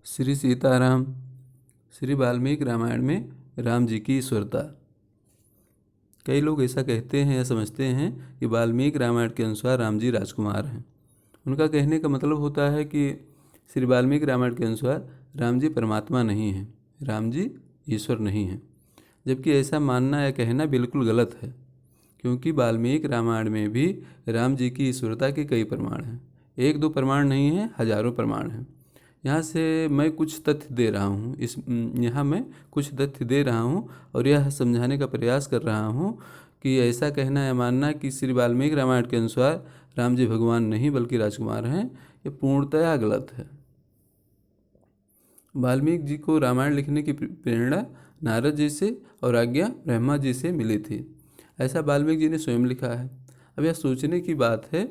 श्री सीताराम। श्री वाल्मीकि रामायण में राम जी की ईश्वरता। कई लोग ऐसा कहते हैं या समझते हैं कि वाल्मीकि रामायण के अनुसार राम जी राजकुमार हैं। उनका कहने का मतलब होता है कि श्री वाल्मीकि रामायण के अनुसार राम जी परमात्मा नहीं हैं, राम जी ईश्वर नहीं हैं। जबकि ऐसा मानना या कहना बिल्कुल गलत है, क्योंकि वाल्मीकि रामायण में भी राम जी की ईश्वरता के कई प्रमाण हैं। एक दो प्रमाण नहीं हैं, हजारों प्रमाण हैं। यहाँ से मैं कुछ तथ्य दे रहा हूँ यहाँ मैं कुछ तथ्य दे रहा हूँ और यह समझाने का प्रयास कर रहा हूँ कि ऐसा कहना या मानना कि श्री वाल्मीकि रामायण के अनुसार राम जी भगवान नहीं बल्कि राजकुमार हैं, ये पूर्णतया गलत है। वाल्मीकि जी को रामायण लिखने की प्रेरणा नारद जी से और आज्ञा ब्रह्मा जी से मिली थी, ऐसा वाल्मीकि जी ने स्वयं लिखा है। अब यह सोचने की बात है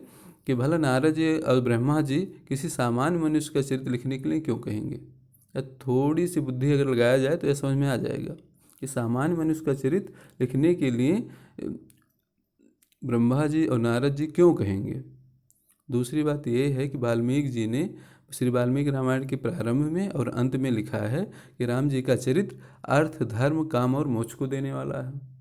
कि भला नारद जी और ब्रह्मा जी किसी सामान्य मनुष्य का चरित्र लिखने के लिए क्यों कहेंगे। या थोड़ी सी बुद्धि अगर लगाया जाए तो यह समझ में आ जाएगा कि सामान्य मनुष्य का चरित्र लिखने के लिए ब्रह्मा जी और नारद जी क्यों कहेंगे। दूसरी बात यह है कि वाल्मीकि जी ने श्री वाल्मीकि रामायण के प्रारंभ में और अंत में लिखा है कि राम जी का चरित्र अर्थ, धर्म, काम और मोक्ष को देने वाला है।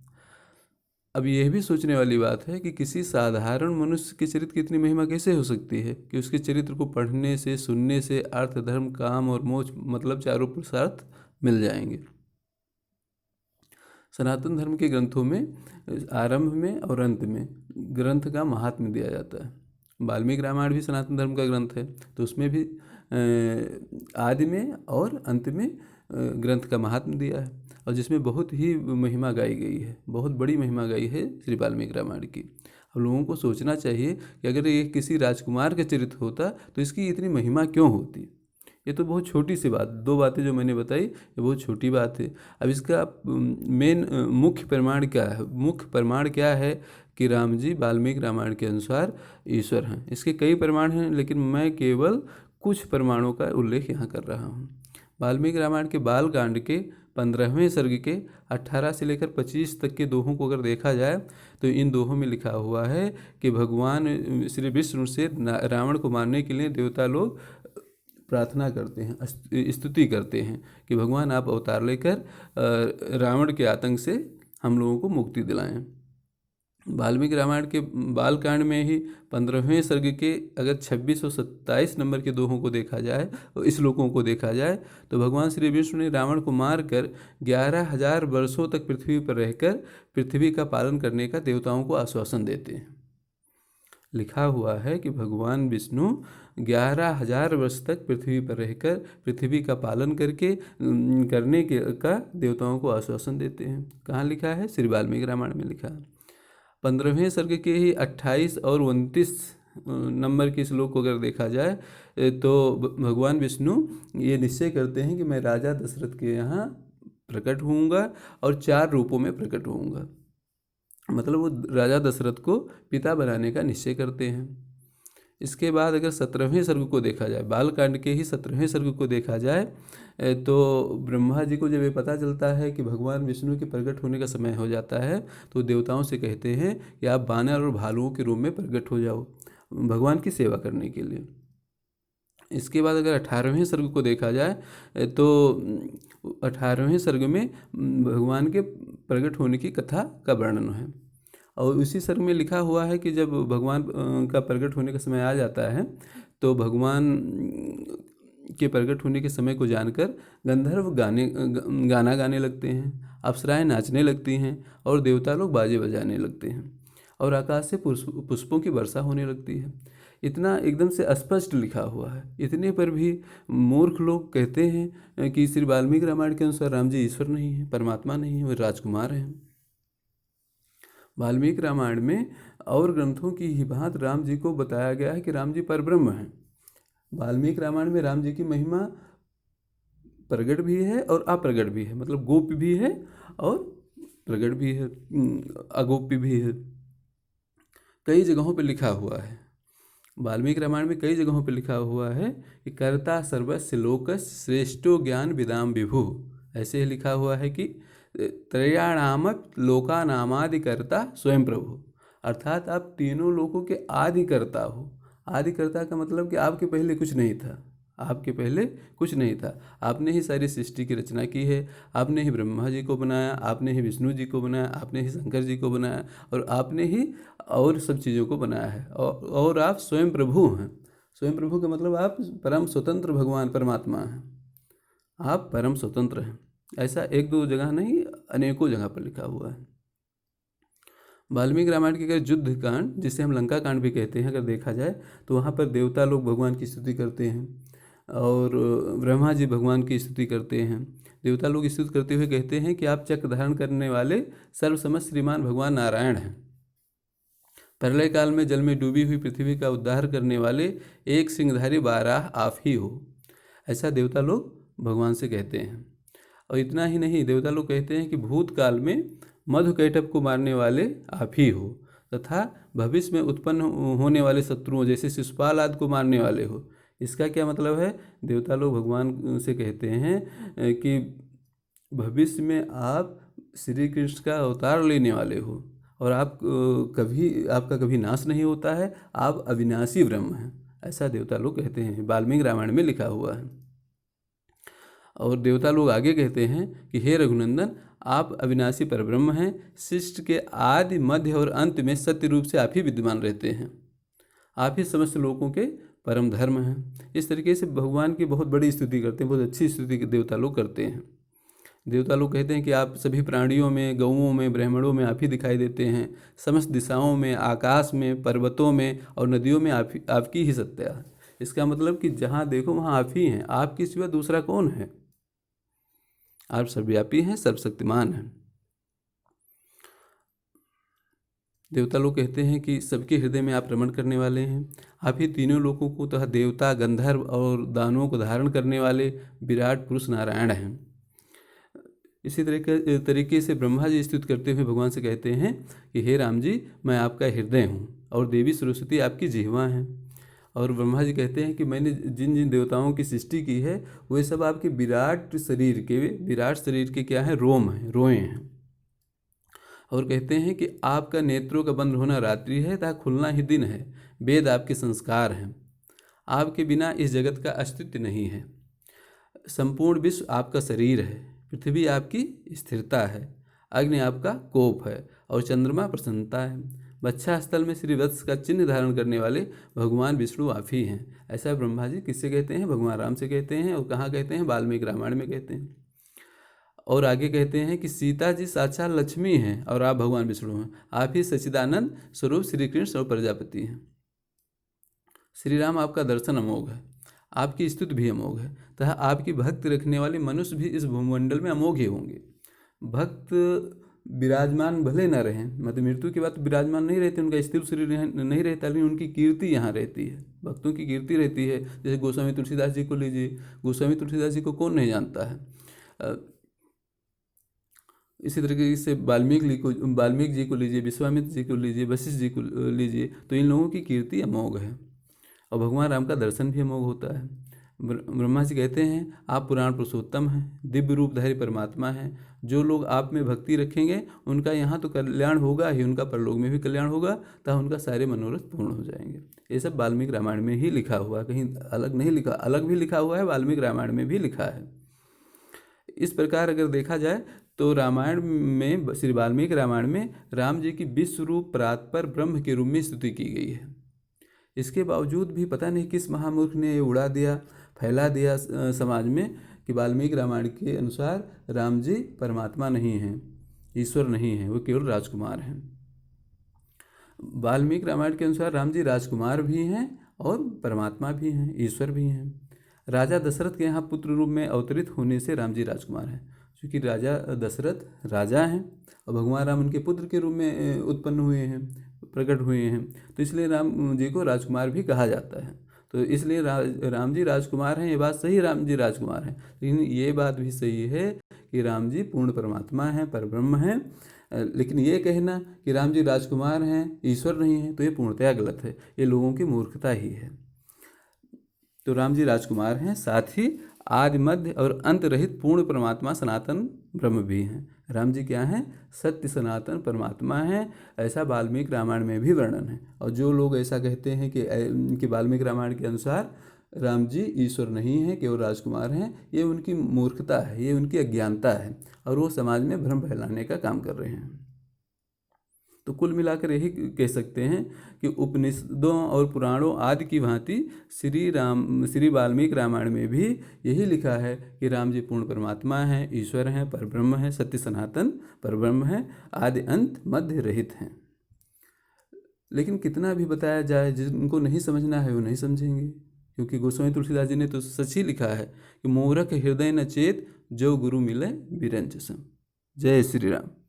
अब यह भी सोचने वाली बात है कि किसी साधारण मनुष्य के चरित्र की इतनी महिमा कैसे हो सकती है कि उसके चरित्र को पढ़ने से, सुनने से अर्थ, धर्म, काम और मोक्ष मतलब चारों पुरुषार्थ मिल जाएंगे। सनातन धर्म के ग्रंथों में आरंभ में और अंत में ग्रंथ का महात्म्य दिया जाता है। वाल्मीकि रामायण भी सनातन धर्म का ग्रंथ है, तो उसमें भी आदि में और अंत में ग्रंथ का महात्म्य दिया है और जिसमें बहुत ही महिमा गाई गई है, बहुत बड़ी महिमा गाई है श्री वाल्मीकि रामायण की। अब लोगों को सोचना चाहिए कि अगर ये किसी राजकुमार का चरित्र होता तो इसकी इतनी महिमा क्यों होती। ये तो बहुत छोटी सी बात, दो बातें जो मैंने बताई ये बहुत छोटी बात है। अब इसका मेन मुख्य प्रमाण क्या है? मुख्य प्रमाण क्या है कि राम जी वाल्मीकि रामायण के अनुसार ईश्वर हैं। इसके कई प्रमाण हैं, लेकिन मैं केवल कुछ प्रमाणों का उल्लेख यहाँ कर रहा हूँ। वाल्मीकि रामायण के बाल कांड के 15वें सर्ग के 18 से लेकर 25 तक के दोहों को अगर देखा जाए तो इन दोहों में लिखा हुआ है कि भगवान श्री विष्णु से रावण को मारने के लिए देवता लोग प्रार्थना करते हैं, स्तुति करते हैं कि भगवान आप अवतार लेकर रावण के आतंक से हम लोगों को मुक्ति दिलाएं। वाल्मीकि रामायण के बालकांड में ही 15वें सर्ग के अगर 26 और 27 नंबर के दोहों को देखा जाए और श्लोकों को देखा जाए तो भगवान श्री विष्णु ने रावण को मारकर 11,000 वर्षों तक पृथ्वी पर रहकर पृथ्वी का पालन करने का देवताओं को आश्वासन देते हैं। लिखा हुआ है कि भगवान विष्णु 11,000 वर्ष तक पृथ्वी पर रहकर पृथ्वी का पालन करने का देवताओं को आश्वासन देते हैं। कहाँ लिखा है? श्री वाल्मीकि रामायण में लिखा है। 15वें सर्ग के ही 28 और 29 नंबर के श्लोक को अगर देखा जाए तो भगवान विष्णु ये निश्चय करते हैं कि मैं राजा दशरथ के यहाँ प्रकट होऊंगा और 4 रूपों में प्रकट होऊंगा। मतलब वो राजा दशरथ को पिता बनाने का निश्चय करते हैं। इसके बाद अगर 17वें सर्ग को देखा जाए, बालकांड के ही 17वें सर्ग को देखा जाए तो ब्रह्मा जी को जब ये पता चलता है कि भगवान विष्णु के प्रकट होने का समय हो जाता है तो देवताओं से कहते हैं कि आप वानर और भालुओं के रूप में प्रकट हो जाओ भगवान की सेवा करने के लिए। इसके बाद अगर 18वें सर्ग को देखा जाए तो 18वें सर्ग में भगवान के प्रकट होने की कथा का वर्णन है और उसी सर्ग में लिखा हुआ है कि जब भगवान का प्रकट होने का समय आ जाता है तो भगवान के प्रकट होने के समय को जानकर गंधर्व गाना गाने लगते हैं, अप्सराएं नाचने लगती हैं और देवता लोग बाजे बजाने लगते हैं और आकाश से पुष्पों की वर्षा होने लगती है। इतना एकदम से स्पष्ट लिखा हुआ है, इतने पर भी मूर्ख लोग कहते हैं कि श्री वाल्मीकि रामायण के अनुसार राम जी ईश्वर नहीं है, परमात्मा नहीं है, वे राजकुमार हैं। वाल्मीकि रामायण में और ग्रंथों की ही भांति राम जी को बताया गया है कि राम जी परब्रह्म हैं। वाल्मीकि रामायण में राम जी की महिमा प्रगट भी है और अप्रगट भी है, मतलब गोप्य भी है और प्रगट भी है, अगोप्य भी है। कई जगहों पर लिखा हुआ है, वाल्मीकि रामायण में कई जगहों पर लिखा हुआ है कि कर्ता सर्वस्य लोकस्य श्रेष्ठो ज्ञान विदाम विभु। ऐसे ही लिखा हुआ है कि त्रयाणामक लोकानामादिकर्ता स्वयं प्रभु, अर्थात आप तीनों लोकों के आदिकर्ता हो। आदिकर्ता का मतलब कि आपके पहले कुछ नहीं था, आपके पहले कुछ नहीं था। आपने ही सारी सृष्टि की रचना की है, आपने ही ब्रह्मा जी को बनाया, आपने ही विष्णु जी को बनाया, आपने ही शंकर जी को बनाया, और आपने ही और सब चीज़ों को बनाया है। और आप स्वयं प्रभु हैं। स्वयं प्रभु का मतलब आप परम स्वतंत्र भगवान परमात्मा हैं। आप परम स्वतंत्र हैं। ऐसा एक दो जगह नहीं, अनेकों जगह पर लिखा हुआ है। वाल्मीकि रामायण की अगर युद्ध कांड, जिसे हम लंका कांड भी कहते हैं, अगर देखा जाए तो वहाँ पर देवता लोग भगवान की स्तुति करते हैं, और ब्रह्मा जी भगवान की स्तुति करते हैं। देवता लोग स्तुति करते हुए कहते हैं कि आप चक्र धारण करने वाले सर्वसमस्त श्रीमान भगवान नारायण हैं। प्रलय काल में जल में डूबी हुई पृथ्वी का उद्धार करने वाले एक सिंहधारी बाराह आप ही हो। ऐसा देवता लोग भगवान से कहते हैं। और इतना ही नहीं, देवता लोग कहते हैं कि भूतकाल में मधुकैटभ को मारने वाले आप ही हो, तथा भविष्य में उत्पन्न होने वाले शत्रुओं जैसे शिशुपाल आदि को मारने वाले हो। इसका क्या मतलब है? देवता लोग भगवान से कहते हैं कि भविष्य में आप श्री कृष्ण का अवतार लेने वाले हो, और आप आपका कभी नाश नहीं होता है, आप अविनाशी ब्रह्म हैं। ऐसा देवता लोग कहते हैं, वाल्मीकि रामायण में लिखा हुआ है। और देवता लोग आगे कहते हैं कि हे रघुनंदन, आप अविनाशी परब्रह्म हैं। सृष्टि के आदि, मध्य और अंत में सत्य रूप से आप ही विद्यमान रहते हैं। आप ही समस्त लोगों के परम धर्म हैं। इस तरीके से भगवान की बहुत बड़ी स्तुति करते हैं, बहुत अच्छी स्तुति देवता लोग करते हैं। देवता लोग कहते हैं कि आप सभी प्राणियों में, गौओं में, ब्राह्मणों में आप ही दिखाई देते हैं। समस्त दिशाओं में, आकाश में, पर्वतों में और नदियों में आपकी ही सत्ता है। इसका मतलब कि जहाँ देखो वहाँ आप ही हैं। आपके सिवा दूसरा कौन है? आप सर्वव्यापी हैं, सर्वशक्तिमान हैं। देवता लोग कहते हैं कि सबके हृदय में आप रमण करने वाले हैं। आप ही तीनों लोगों को, तथा देवता, गंधर्व और दानवों को धारण करने वाले विराट पुरुष नारायण हैं। इसी तरीके से ब्रह्मा जी स्तुति करते हुए भगवान से कहते हैं कि हे राम जी, मैं आपका हृदय हूँ, और देवी सरस्वती आपकी जिह्वा हैं। और ब्रह्मा जी कहते हैं कि मैंने जिन जिन देवताओं की सृष्टि की है, वे सब आपके विराट शरीर के क्या हैं? रोम हैं, रोए हैं। और कहते हैं कि आपका नेत्रों का बंद होना रात्रि है, तथा खुलना ही दिन है। वेद आपके संस्कार हैं। आपके बिना इस जगत का अस्तित्व नहीं है। संपूर्ण विश्व आपका शरीर है। पृथ्वी आपकी स्थिरता है, अग्नि आपका कोप है, और चंद्रमा प्रसन्नता है। बच्छा स्थल में श्री वत्स का चिन्ह धारण करने वाले भगवान विष्णु आप ही हैं। ऐसा ब्रह्मा जी किससे कहते हैं? भगवान राम से कहते हैं। और कहाँ कहते हैं? वाल्मीकि रामायण में कहते हैं। और आगे कहते हैं कि सीता जी साक्षात लक्ष्मी हैं, और आप भगवान विष्णु हैं। आप ही सच्चिदानंद स्वरूप श्री कृष्ण और प्रजापति हैं। श्री राम, आपका दर्शन अमोघ है, आपकी स्तुति भी अमोघ है, तथा आपकी भक्ति रखने वाले मनुष्य भी इस भूमंडल में अमोघ ही होंगे। भक्त विराजमान भले न रहें, मतलब मृत्यु के बाद तो विराजमान नहीं रहते, उनका स्थिर शरीर नहीं रहता, लेकिन उनकी कीर्ति यहाँ रहती है। भक्तों की कीर्ति रहती है। जैसे गोस्वामी तुलसीदास जी को लीजिए। गोस्वामी तुलसीदास जी को कौन नहीं जानता है? इसी तरीके से वाल्मीकि जी को लीजिए, विश्वामित्र जी को लीजिए, वशिष्ठ जी को लीजिए, तो इन लोगों की कीर्ति अमोघ है। और भगवान राम का दर्शन भी अमोघ होता है। ब्रह्मा जी कहते हैं, आप पुराण पुरुषोत्तम हैं, दिव्य रूपधारी परमात्मा हैं। जो लोग आप में भक्ति रखेंगे, उनका यहाँ तो कल्याण होगा ही, उनका परलोक में भी कल्याण होगा, तथा उनका सारे मनोरथ पूर्ण हो जाएंगे। ये सब वाल्मीकि रामायण में ही लिखा हुआ है, कहीं अलग नहीं लिखा। अलग भी लिखा हुआ है, वाल्मीकि रामायण में भी लिखा है। इस प्रकार अगर देखा जाए तो रामायण में, श्री वाल्मीकि रामायण में राम जी की विश्व रूप परात्पर ब्रह्म के रूप में स्तुति की गई है। इसके बावजूद भी पता नहीं किस महामूर्ख ने ये उड़ा दिया, फैला दिया समाज में कि वाल्मीकि रामायण के अनुसार राम जी परमात्मा नहीं हैं, ईश्वर नहीं हैं, वो केवल राजकुमार हैं। वाल्मीकि रामायण के अनुसार राम जी राजकुमार भी हैं और परमात्मा भी हैं, ईश्वर भी हैं। राजा दशरथ के यहाँ पुत्र रूप में अवतरित होने से राम जी राजकुमार हैं, क्योंकि राजा दशरथ राजा हैं और भगवान राम उनके पुत्र के रूप में उत्पन्न हुए हैं, प्रकट हुए हैं, तो इसलिए राम जी को राजकुमार भी कहा जाता है। तो इसलिए राम जी राजकुमार हैं, ये बात सही, राम जी राजकुमार हैं। लेकिन ये बात भी सही है कि राम जी पूर्ण परमात्मा हैं, परब्रह्म हैं। लेकिन ये कहना कि राम जी राजकुमार हैं, ईश्वर नहीं हैं, तो ये पूर्णतया गलत है, ये लोगों की मूर्खता ही है। तो राम जी राजकुमार हैं, साथ ही आदि, मध्य और अंत रहित पूर्ण परमात्मा सनातन ब्रह्म भी हैं। राम जी क्या हैं? सत्य सनातन परमात्मा हैं। ऐसा वाल्मीकि रामायण में भी वर्णन है। और जो लोग ऐसा कहते हैं कि वाल्मीकि रामायण के अनुसार राम जी ईश्वर नहीं है, केवल राजकुमार हैं, ये उनकी मूर्खता है, ये उनकी अज्ञानता है और वो समाज में भ्रम फैलाने का काम कर रहे हैं। तो कुल मिलाकर यही कह सकते हैं कि उपनिषदों और पुराणों आदि की भांति श्री वाल्मीकि रामायण में भी यही लिखा है कि राम जी पूर्ण परमात्मा हैं, ईश्वर हैं, परब्रह्म हैं, सत्य सनातन परब्रह्म हैं, आदि अंत मध्य रहित हैं। लेकिन कितना भी बताया जाए, जिनको नहीं समझना है वो नहीं समझेंगे, क्योंकि गोस्वामी तुलसीदास जी ने तो सच ही लिखा है कि मूरख हृदय न चेत, जो गुरु मिले बिरंच सम। जय श्री राम।